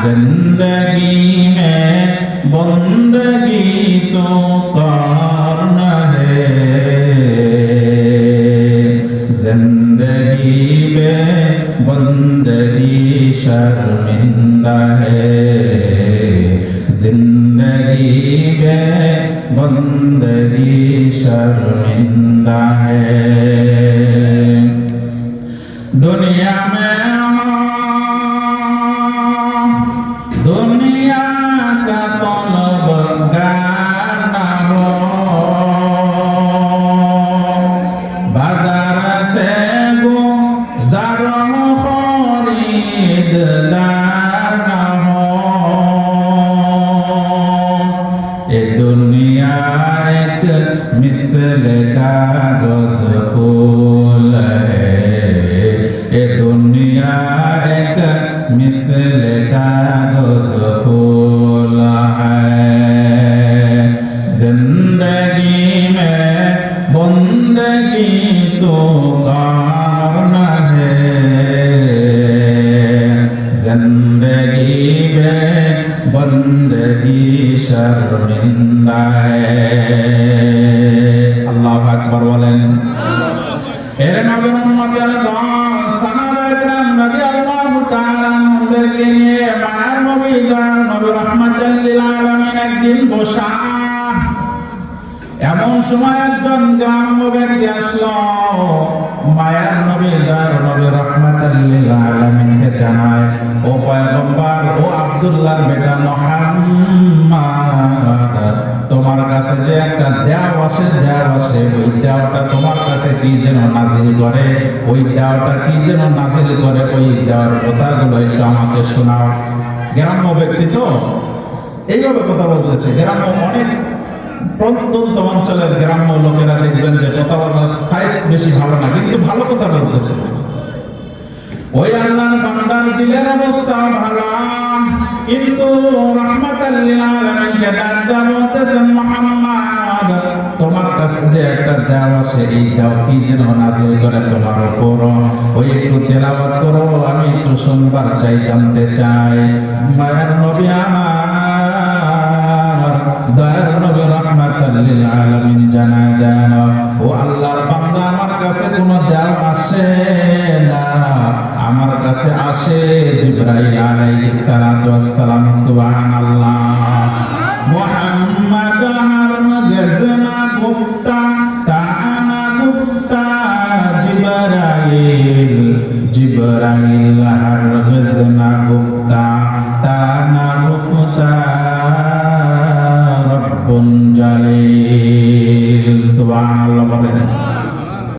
जिंदगी में बंदगी तो करना है, जिंदगी में बंदगी शर्मिंदा है, जिंदगी में बंदगी शर्मिंदा है। दुनिया में दुनिया का तलबगार न हो, बाजार से गुजर खरीददार न हो। ये दुनिया एक मिसल कागज फूल है, ये दुनिया एक मिसल कागज फूल है। जिंदगी में बंदगी तो करना है, जिंदगी में बंदगी शर्मिंदा है। अल्लाहु আকবার বলেন। এর নবীর উম্মতের দল সাহাবায়ে কেরাম রাদিয়াল্লাহু তাআলা আনহুদেরকে নিয়ে মায়ার নবী দয়ার নবী রাহমাতুল লিল আলামিন একদিন বসা। এমন সময় একজন গ্রাম্য ব্যক্তি আসলো, মায়ার নবী দয়ার নবী রাহমাতুল লিল আলামিনকে জানায়, ও পয়গম্বর, ও আব্দুল্লাহর বেটা মুহাম্মদ, তোমার কাছে যে একটা দেওয়া আসে, ওই দেওয়াটা তোমার কাছে কি যেন নাজিল করে, ওই দেওয়াটা কি যেন নাজিল করে, ওই দেওয়ার কথাগুলো একটু আমাকে শোনাও। গ্রাম্য ব্যক্তি তো এইভাবে কথা বলতেছে। গ্রাম্য অনেক প্রত্যন্ত অঞ্চলের গ্রাম্য লোকেরা দেখবেন যে কথা বলার সাইজ বেশি ভালো না, কিন্তু ভালো কথা বলতেছে। ওই আল্লাহর বান্দার দিলের অবস্থা ভালো, কিন্তু রাহমাতুল লিল আলামিনকে ডাকতে বলতেছেন, মুহাম্মদ, তোমার কাছে যে একটা দেওয়া আসে, এই দেওয়া কি যেন নাজিল করে তোমার উপর, ওই একটু তেলাওয়াত করো, আমি একটু শুনবার চাই, জানতে চাই। মায়ার নবী আমার দয়ার নবী রাহমাতুল লিল আলামিন জানায় দেন, ও আল্লাহর বান্দা, আমার কাছে কোনো দেওয়া আসে না, আমার কাছে আসে জিবরাইল আলাইহিস সালাতু ওয়াস সালাম। সুবহানাল্লাহ। মুহাম্মদ হারগিজ না গুফতা, তানা গুফতা জিবরাইল, জিবরাইল হারগিজ না গুফতা, তানা গুফতা রব্বুন জালিল। সুবহানাল্লাহ বলেন।